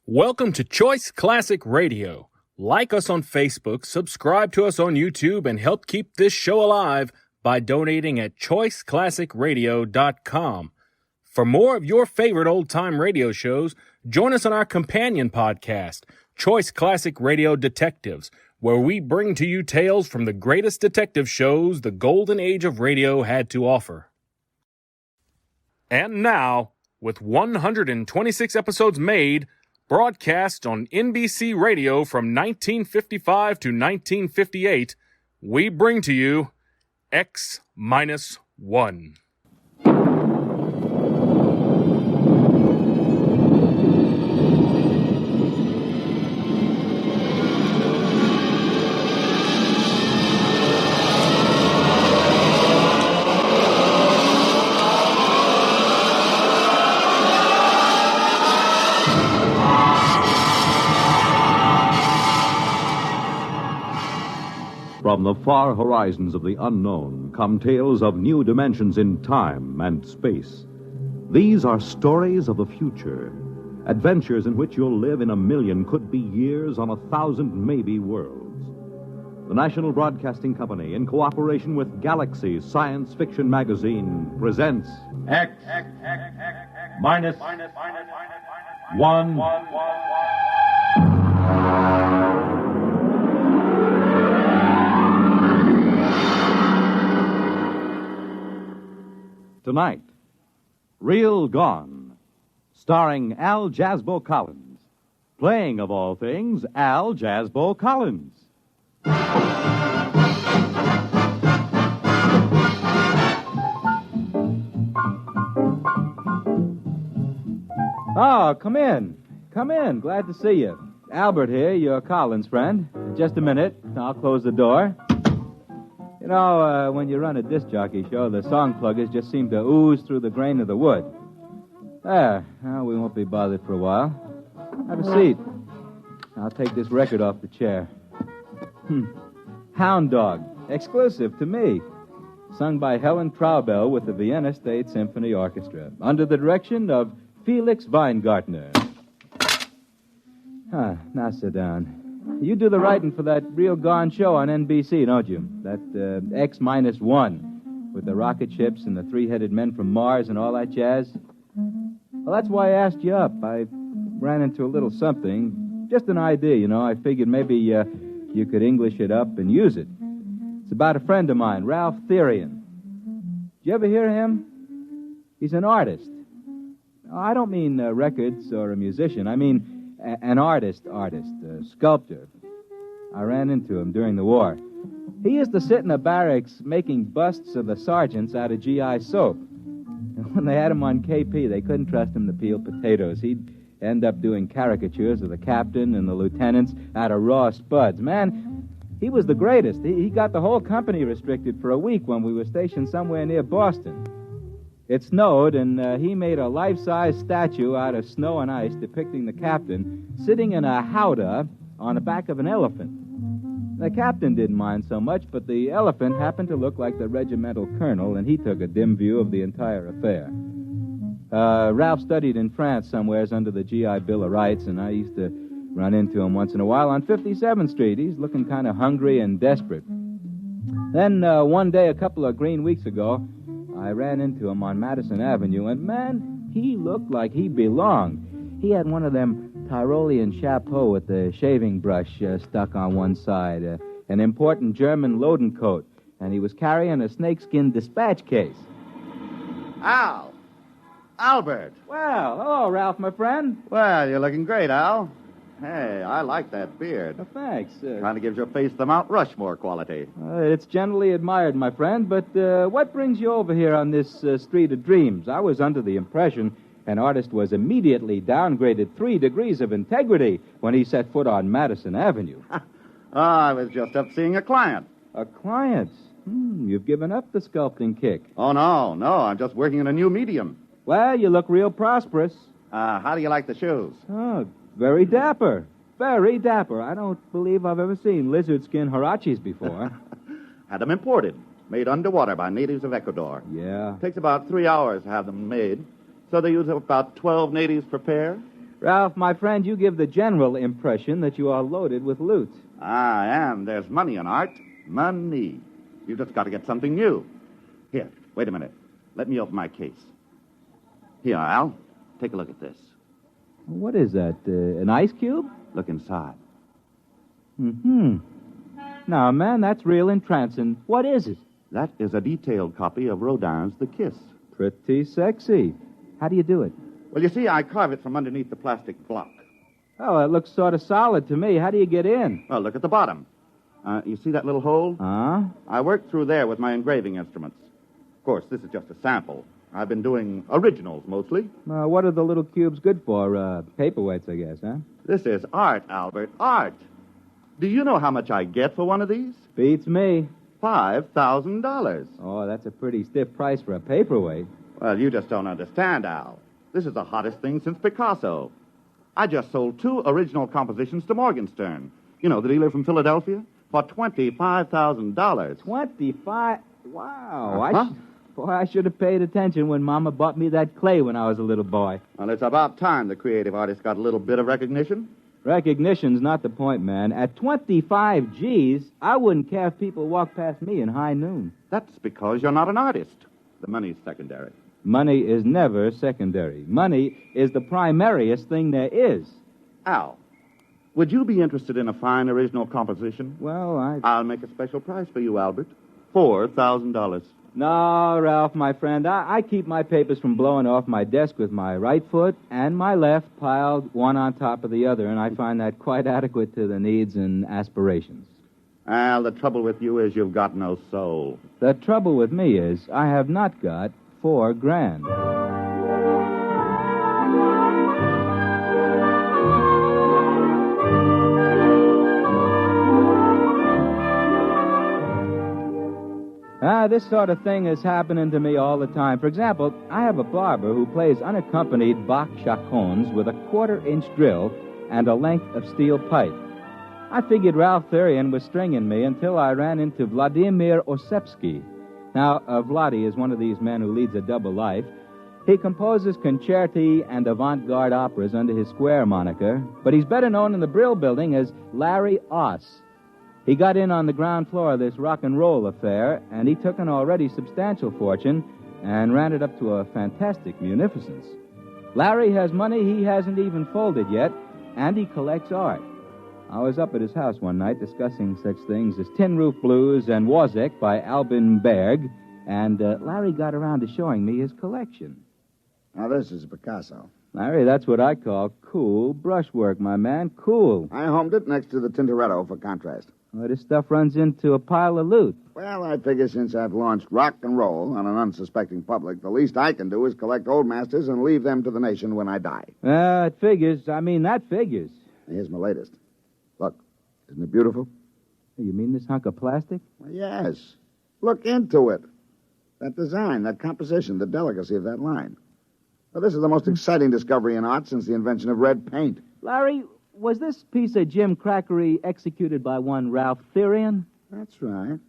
Welcome to Choice Classic Radio. Like us on Facebook, subscribe to us on YouTube, and help keep this show alive by donating at choiceclassicradio.com. For more of your favorite old-time radio shows, join us on our companion podcast, Choice Classic Radio Detectives, where we bring to you tales from the greatest detective shows the golden age of radio had to offer. And now, with 126 episodes made, broadcast on NBC Radio from 1955 to 1958, we bring to you X-1. From the far horizons of the unknown come tales of new dimensions in time and space. These are stories of the future, adventures in which you'll live in a million, could be years, on 1,000 maybe worlds. The National Broadcasting Company, in cooperation with Galaxy Science Fiction Magazine, presents X minus one. Tonight, Real Gone, starring Al Jasbo Collins. Playing, of all things, Al Jasbo Collins. Oh, come in. Come in. Glad to see you. Albert here, your Collins friend. Just a minute. I'll close the door. You know, when you run a disc jockey show, the song pluggers just seem to ooze through the grain of the wood. There. Well, we won't be bothered for a while. Have a seat. I'll take this record off the chair. Hound Dog. Exclusive to me. Sung by Helen Traubel with the Vienna State Symphony Orchestra, under the direction of Felix Weingartner. Now sit down. You do the writing for that Real Gone show on NBC, don't you? That X-1 with the rocket ships and the three-headed men from Mars and all that jazz. Well, that's why I asked you up. I ran into a little something. Just an idea, you know. I figured maybe you could English it up and use it. It's about a friend of mine, Ralph Therian. Did you ever hear of him? He's an artist. I don't mean records or a musician. I mean an artist, a sculptor. I ran into him during the war. He used to sit in the barracks making busts of the sergeants out of GI soap. And when they had him on KP, they couldn't trust him to peel potatoes. He'd end up doing caricatures of the captain and the lieutenants out of raw spuds. Man, he was the greatest. He got the whole company restricted for a week when we were stationed somewhere near Boston. It snowed, and he made a life-size statue out of snow and ice depicting the captain sitting in a howdah on the back of an elephant. The captain didn't mind so much, but the elephant happened to look like the regimental colonel, and he took a dim view of the entire affair. Ralph studied in France somewheres under the GI Bill of Rights, and I used to run into him once in a while on 57th Street. He's looking kind of hungry and desperate. Then one day, a couple of green weeks ago, I ran into him on Madison Avenue, and, man, he looked like he belonged. He had one of them Tyrolean chapeaux with the shaving brush stuck on one side, an important German loading coat, and he was carrying a snakeskin dispatch case. Al! Albert! Well, hello, Ralph, my friend. Well, you're looking great, Al. Hey, I like that beard. Thanks. Kind of gives your face the Mount Rushmore quality. It's generally admired, my friend, but what brings you over here on this street of dreams? I was under the impression an artist was immediately downgraded 3 degrees of integrity when he set foot on Madison Avenue. I was just up seeing a client. A client? You've given up the sculpting kick. Oh, no. I'm just working in a new medium. Well, you look real prosperous. How do you like the shoes? Oh, very dapper. Very dapper. I don't believe I've ever seen lizard skin huaraches before. Had them imported. Made underwater by natives of Ecuador. Yeah. Takes about 3 hours to have them made. So they use about 12 natives per pair. Ralph, my friend, you give the general impression that you are loaded with loot. I am. There's money in art. Money. You've just got to get something new. Here, wait a minute. Let me open my case. Here, Al. Take a look at this. What is that, an ice cube? Look inside. Mm-hmm. Now, man, that's real entrancing. What is it? That is a detailed copy of Rodin's The Kiss. Pretty sexy. How do you do it? Well, you see, I carve it from underneath the plastic block. Oh, it looks sort of solid to me. How do you get in? Well, look at the bottom. You see that little hole? Huh? I worked through there with my engraving instruments. Of course, this is just a sample. I've been doing originals mostly. What are the little cubes good for? Paperweights, I guess, huh? This is art, Albert, art. Do you know how much I get for one of these? Beats me. $5,000. Oh, that's a pretty stiff price for a paperweight. Well, you just don't understand, Al. This is the hottest thing since Picasso. I just sold 2 original compositions to Morgenstern. You know, the dealer from Philadelphia? For $25,000. 25? Wow. Uh-huh. I should have paid attention when Mama bought me that clay when I was a little boy. Well, it's about time the creative artist got a little bit of recognition. Recognition's not the point, man. At 25 G's, I wouldn't care if people walked past me in high noon. That's because you're not an artist. The money's secondary. Money is never secondary. Money is the primariest thing there is. Al, would you be interested in a fine original composition? Well, I'll make a special price for you, Albert. $4,000. No, Ralph, my friend. I keep my papers from blowing off my desk with my right foot and my left piled one on top of the other, and I find that quite adequate to the needs and aspirations. Al, the trouble with you is you've got no soul. The trouble with me is I have not got $4,000. This sort of thing is happening to me all the time. For example, I have a barber who plays unaccompanied Bach chaconnes with a 1/4-inch drill and a length of steel pipe. I figured Ralph Therian was stringing me until I ran into Vladimir Osepsky. Now, Vladi is one of these men who leads a double life. He composes concerti and avant-garde operas under his Square moniker, but he's better known in the Brill Building as Larry Oss. He got in on the ground floor of this rock and roll affair, and he took an already substantial fortune and ran it up to a fantastic munificence. Larry has money he hasn't even folded yet, and he collects art. I was up at his house one night discussing such things as Tin Roof Blues and Wozzeck by Albin Berg, and Larry got around to showing me his collection. Now, this is Picasso. Larry, that's what I call cool brushwork, my man. Cool. I homed it next to the Tintoretto for contrast. Well, this stuff runs into a pile of loot. Well, I figure since I've launched rock and roll on an unsuspecting public, the least I can do is collect old masters and leave them to the nation when I die. It figures. I mean, that figures. Here's my latest. Look, isn't it beautiful? You mean this hunk of plastic? Well, yes. Look into it. That design, that composition, the delicacy of that line. Well, this is the most exciting discovery in art since the invention of red paint. Larry, was this piece of Jim Crackery executed by one Ralph Therian? That's right.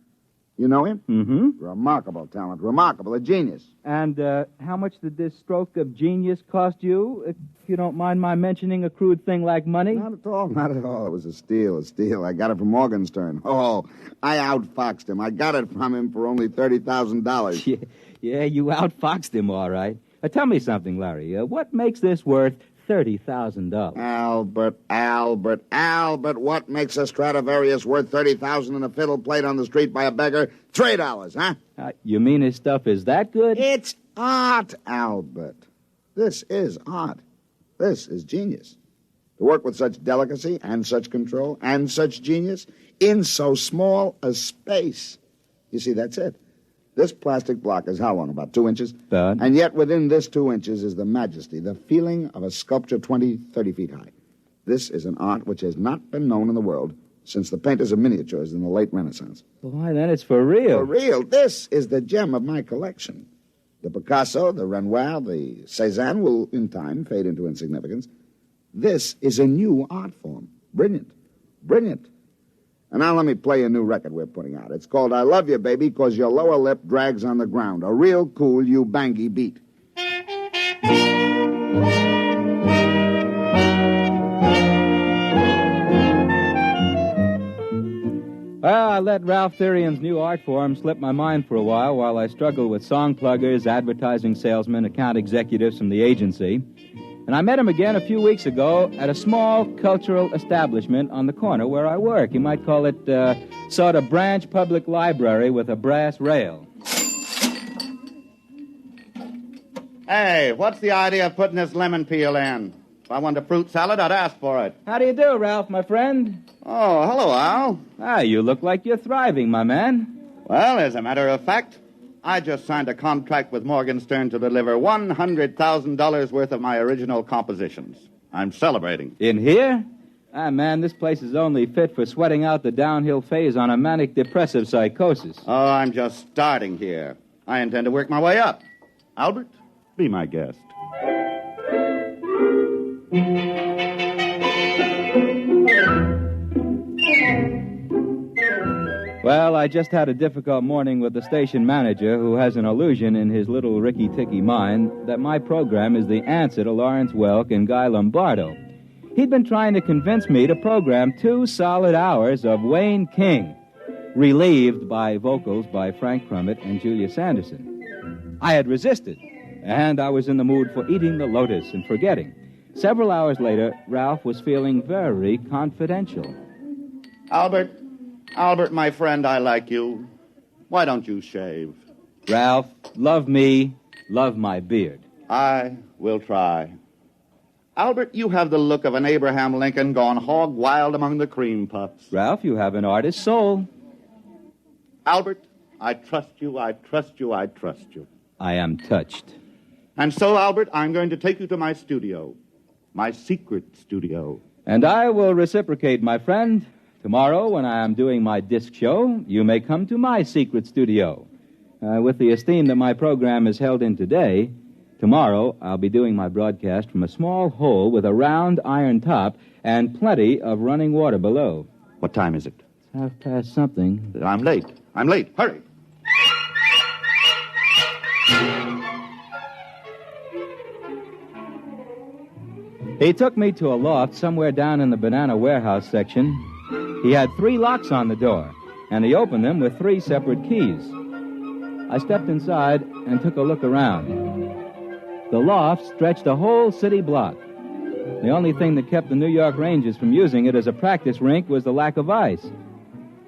You know him? Mm-hmm. Remarkable talent. Remarkable. A genius. And how much did this stroke of genius cost you, if you don't mind my mentioning a crude thing like money? Not at all. Not at all. It was a steal. I got it from Morgenstern. Oh, I outfoxed him. I got it from him for only $30,000. Yeah, you outfoxed him, all right. Tell me something, Larry. What makes this worth $30,000? Albert, what makes a Stradivarius worth $30,000 and a fiddle played on the street by a beggar? $3, huh? You mean his stuff is that good? It's art, Albert. This is art. This is genius. To work with such delicacy and such control and such genius in so small a space. You see, that's it. This plastic block is how long? About 2 inches? And yet within this 2 inches is the majesty, the feeling of a sculpture 20, 30 feet high. This is an art which has not been known in the world since the painters of miniatures in the late Renaissance. Why, then it's for real. For real. This is the gem of my collection. The Picasso, the Renoir, the Cézanne will, in time, fade into insignificance. This is a new art form. Brilliant. Brilliant. And now let me play a new record we're putting out. It's called I Love You, Baby, 'Cause Your Lower Lip Drags on the Ground. A real cool you-bangy beat. I let Ralph Therian's new art form slip my mind for a while I struggled with song pluggers, advertising salesmen, account executives from the agency. And I met him again a few weeks ago at a small cultural establishment on the corner where I work. You might call it sort of branch public library with a brass rail. Hey, what's the idea of putting this lemon peel in? If I wanted a fruit salad, I'd ask for it. How do you do, Ralph, my friend? Oh, hello, Al. You look like you're thriving, my man. Well, as a matter of fact, I just signed a contract with Morgenstern to deliver $100,000 worth of my original compositions. I'm celebrating. In here? Man, this place is only fit for sweating out the downhill phase on a manic-depressive psychosis. Oh, I'm just starting here. I intend to work my way up. Albert, be my guest. Well, I just had a difficult morning with the station manager who has an illusion in his little ricky-ticky mind that my program is the answer to Lawrence Welk and Guy Lombardo. He'd been trying to convince me to program 2 solid hours of Wayne King, relieved by vocals by Frank Crummett and Julia Sanderson. I had resisted, and I was in the mood for eating the lotus and forgetting. Several hours later, Ralph was feeling very confidential. Albert, my friend, I like you. Why don't you shave? Ralph, love me, love my beard. I will try. Albert, you have the look of an Abraham Lincoln gone hog wild among the cream puffs. Ralph, you have an artist's soul. Albert, I trust you, I trust you, I trust you. I am touched. And so, Albert, I'm going to take you to my studio. My secret studio. And I will reciprocate, my friend. Tomorrow, when I am doing my disc show, you may come to my secret studio. With the esteem that my program is held in today, tomorrow I'll be doing my broadcast from a small hole with a round iron top and plenty of running water below. What time is it? It's something. I'm late. Hurry. He took me to a loft somewhere down in the banana warehouse section. He had 3 locks on the door, and he opened them with 3 separate keys. I stepped inside and took a look around. The loft stretched a whole city block. The only thing that kept the New York Rangers from using it as a practice rink was the lack of ice.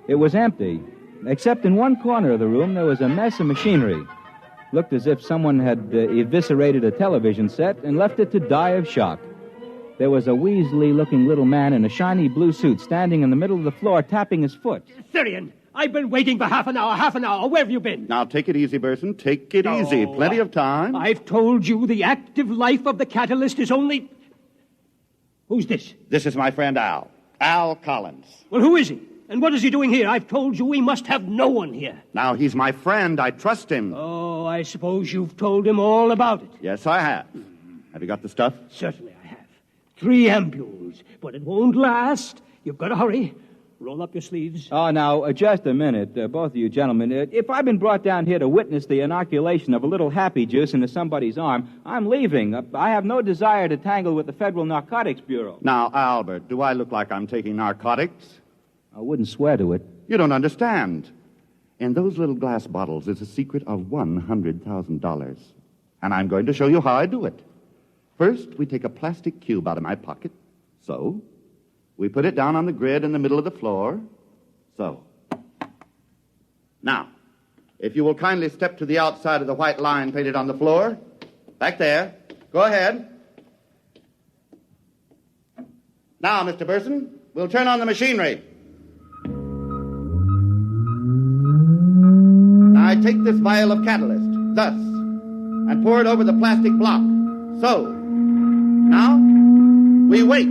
It was empty, except in one corner of the room there was a mess of machinery. Looked as if someone had eviscerated a television set and left it to die of shock. There was a weaselly-looking little man in a shiny blue suit standing in the middle of the floor tapping his foot. Therian, I've been waiting for half an hour. Where have you been? Now, take it easy, Burson. Take it easy. Plenty of time. I've told you the active life of the catalyst is only... Who's this? This is my friend Al. Al Collins. Well, who is he? And what is he doing here? I've told you we must have no one here. Now, he's my friend. I trust him. Oh, I suppose you've told him all about it. Yes, I have. Have you got the stuff? Certainly I have. 3 ampules, but it won't last. You've got to hurry. Roll up your sleeves. Oh, now, just a minute, both of you gentlemen. If I've been brought down here to witness the inoculation of a little happy juice into somebody's arm, I'm leaving. I have no desire to tangle with the Federal Narcotics Bureau. Now, Albert, do I look like I'm taking narcotics? I wouldn't swear to it. You don't understand. In those little glass bottles is a secret of $100,000. And I'm going to show you how I do it. First, we take a plastic cube out of my pocket. So. We put it down on the grid in the middle of the floor. So. Now, if you will kindly step to the outside of the white line painted on the floor. Back there. Go ahead. Now, Mr. Burson, we'll turn on the machinery. Now, I take this vial of catalyst, thus, and pour it over the plastic block. So. Now, we wait.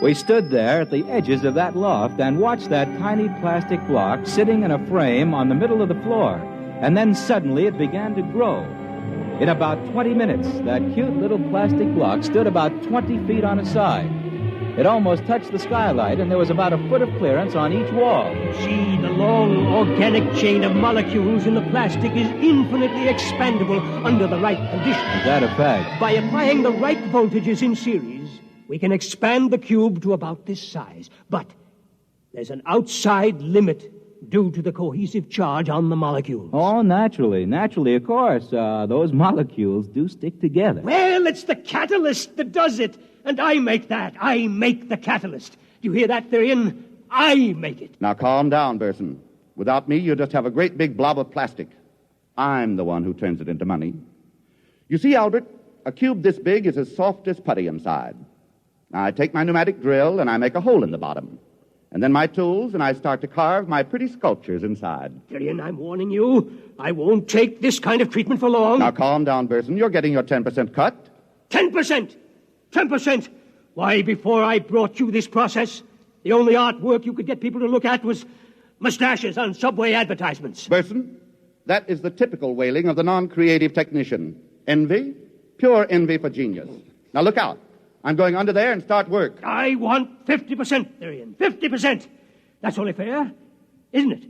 We stood there at the edges of that loft and watched that tiny plastic block sitting in a frame on the middle of the floor. And then suddenly it began to grow. In about 20 minutes, that cute little plastic block stood about 20 feet on its side. It almost touched the skylight, and there was about a foot of clearance on each wall. See, the long organic chain of molecules in the plastic is infinitely expandable under the right conditions. Is that a fact? By applying the right voltages in series, we can expand the cube to about this size. But there's an outside limit due to the cohesive charge on the molecules. Oh, naturally, of course. Those molecules do stick together. Well, it's the catalyst that does it. And I make that. I make the catalyst. Do you hear that, Therian? I make it. Now calm down, Burson. Without me, you just have a great big blob of plastic. I'm the one who turns it into money. You see, Albert, a cube this big is as soft as putty inside. Now, I take my pneumatic drill and I make a hole in the bottom. And then my tools, and I start to carve my pretty sculptures inside. Therian, I'm warning you. I won't take this kind of treatment for long. Now calm down, Burson. You're getting your 10% cut. 10%! 10%! Why, before I brought you this process, the only artwork you could get people to look at was mustaches on subway advertisements. Burson, that is the typical wailing of the non-creative technician. Envy, pure envy for genius. Now look out. I'm going under there and start work. I want 50%, Therian. 50%. That's only fair, isn't it?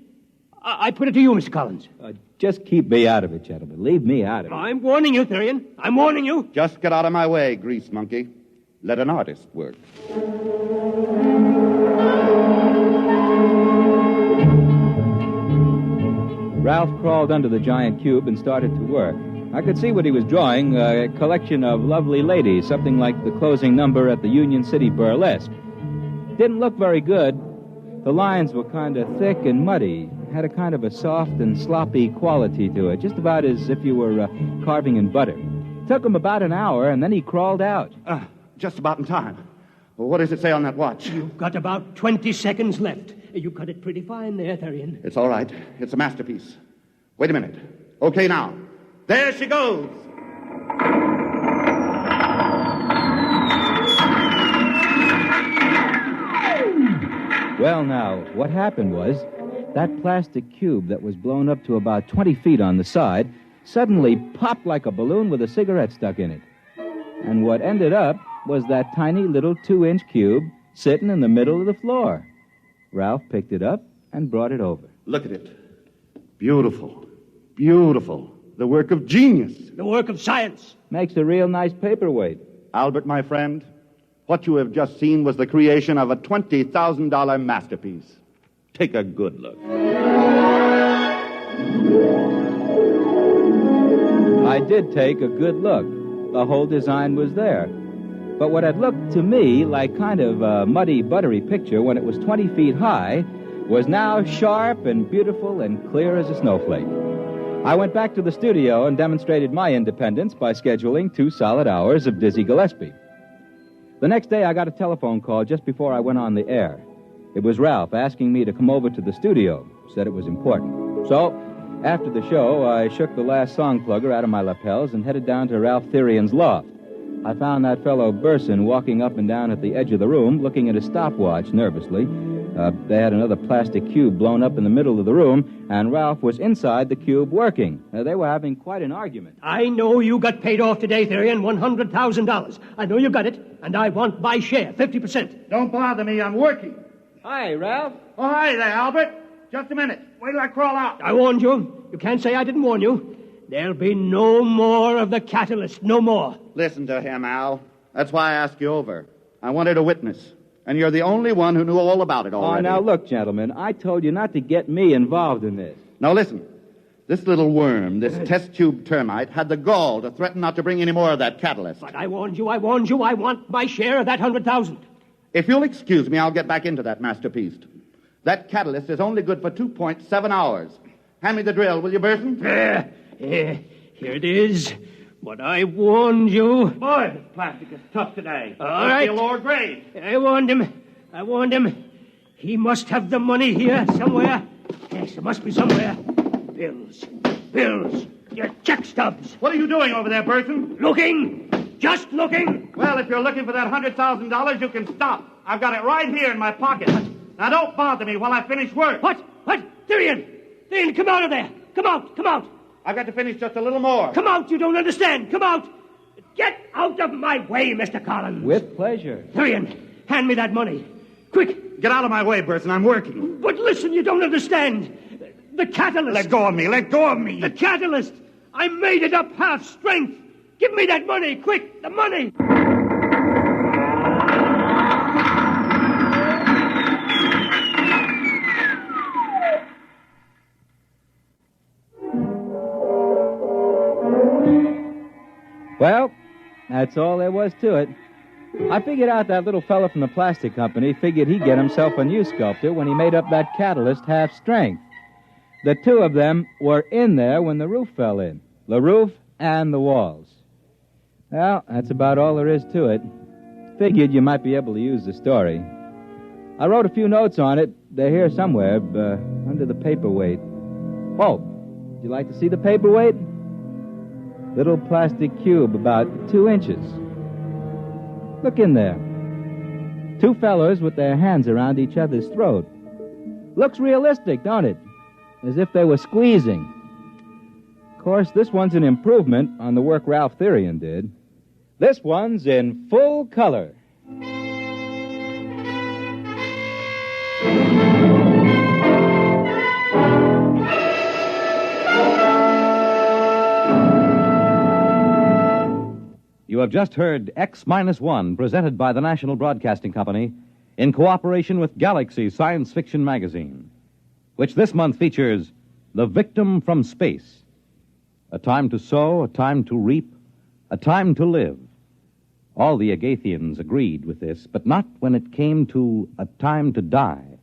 I put it to you, Mr. Collins. Just keep me out of it, gentlemen. Leave me out of it. I'm warning you, Therian. I'm warning you. Just get out of my way, grease monkey. Let an artist work. Ralph crawled under the giant cube and started to work. I could see what he was drawing, a collection of lovely ladies, something like the closing number at the Union City Burlesque. Didn't look very good. The lines were kind of thick and muddy, had a kind of a soft and sloppy quality to it, just about as if you were carving in butter. Took him about an hour, and then he crawled out. Just about in time. Well, what does it say on that watch? You've got about 20 seconds left. You cut it pretty fine there, Therian. It's all right. It's a masterpiece. Wait a minute. Okay, now. There she goes. Well, now, what happened was that plastic cube that was blown up to about 20 feet on the side suddenly popped like a balloon with a cigarette stuck in it. And what ended up was that tiny little 2-inch cube sitting in the middle of the floor. Ralph picked it up and brought it over. Look at it. Beautiful. Beautiful. The work of genius. The work of science. Makes a real nice paperweight. Albert, my friend, what you have just seen was the creation of a $20,000 masterpiece. Take a good look. I did take a good look. The whole design was there. But what had looked to me like kind of a muddy, buttery picture when it was 20 feet high was now sharp and beautiful and clear as a snowflake. I went back to the studio and demonstrated my independence by scheduling 2 solid hours of Dizzy Gillespie. The next day, I got a telephone call just before I went on the air. It was Ralph asking me to come over to the studio. Said it was important. So, after the show, I shook the last song plugger out of my lapels and headed down to Ralph Therian's loft. I found that fellow Burson walking up and down at the edge of the room, looking at his stopwatch nervously. They had another plastic cube blown up in the middle of the room, and Ralph was inside the cube working. They were having quite an argument. I know you got paid off today, Therian, $100,000. I know you got it, and I want my share, 50%. Don't bother me. I'm working. Hi, Ralph. Oh, hi there, Albert. Just a minute. Wait till I crawl out. I warned you. You can't say I didn't warn you. There'll be no more of the catalyst. No more. Listen to him, Al. That's why I asked you over. I wanted a witness. And you're the only one who knew all about it already. Oh, now look, gentlemen, I told you not to get me involved in this. Now listen. This little worm, this test tube termite, had the gall to threaten not to bring any more of that catalyst. But I warned you. I want my share of that 100,000. If you'll excuse me, I'll get back into that masterpiece. That catalyst is only good for 2.7 hours. Hand me the drill, will you, Burson? Here it is. But I warned you. Boy, this plastic is tough today. All right. A lower grade. I warned him. He must have the money here somewhere. Yes, it must be somewhere. Bills. Your check stubs. What are you doing over there, Burson? Looking. Just looking. Well, if you're looking for that $100,000, you can stop. I've got it right here in my pocket. Now, don't bother me while I finish work. What? Therian, come out of there. Come out. I've got to finish just a little more. Come out, you don't understand. Come out. Get out of my way, Mr. Collins. With pleasure. Therian, Hand me that money. Quick! Get out of my way, Burson. I'm working. But listen, you don't understand. The catalyst. Let go of me. Let go of me. The catalyst. I made it up half strength. Give me that money. Quick, the money. Well, that's all there was to it. I figured out that little fella from the plastic company figured he'd get himself a new sculptor when he made up that catalyst half strength. The two of them were in there when the roof fell in. The roof and the walls. Well, that's about all there is to it. Figured you might be able to use the story. I wrote a few notes on it. They're here somewhere, under the paperweight. Oh, would you like to see the paperweight? Little plastic cube about 2 inches. Look in there. Two fellows with their hands around each other's throat. Looks realistic, don't it? As if they were squeezing. Of course, this one's an improvement on the work Ralph Therian did. This one's in full color. You have just heard X-1, presented by the National Broadcasting Company in cooperation with Galaxy Science Fiction Magazine, which this month features The Victim from Space. A time to sow, a time to reap, a time to live. All the Agathians agreed with this, but not when it came to a time to die.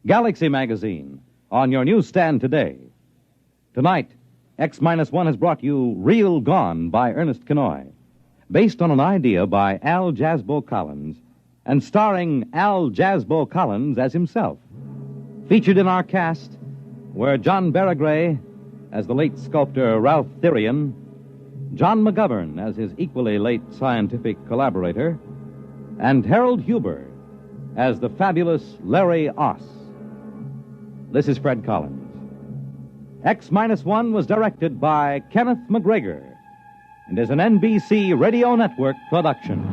Galaxy Magazine, on your newsstand today. Tonight, X-1 has brought you Real Gone by Ernest Kenoy, based on an idea by Al Jasbo Collins and starring Al Jasbo Collins as himself. Featured in our cast were John Barragray as the late sculptor Ralph Therian, John McGovern as his equally late scientific collaborator, and Harold Huber as the fabulous Larry Oss. This is Fred Collins. X-1 was directed by Kenneth McGregor and is an NBC Radio Network production.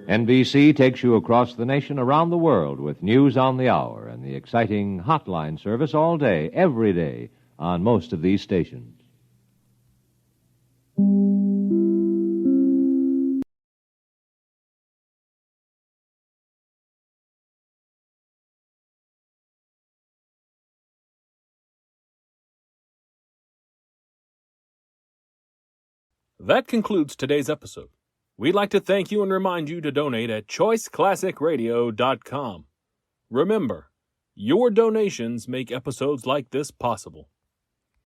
NBC takes you across the nation, around the world, with news on the hour and the exciting hotline service all day, every day, on most of these stations. That concludes today's episode. We'd like to thank you and remind you to donate at choiceclassicradio.com. Remember, your donations make episodes like this possible.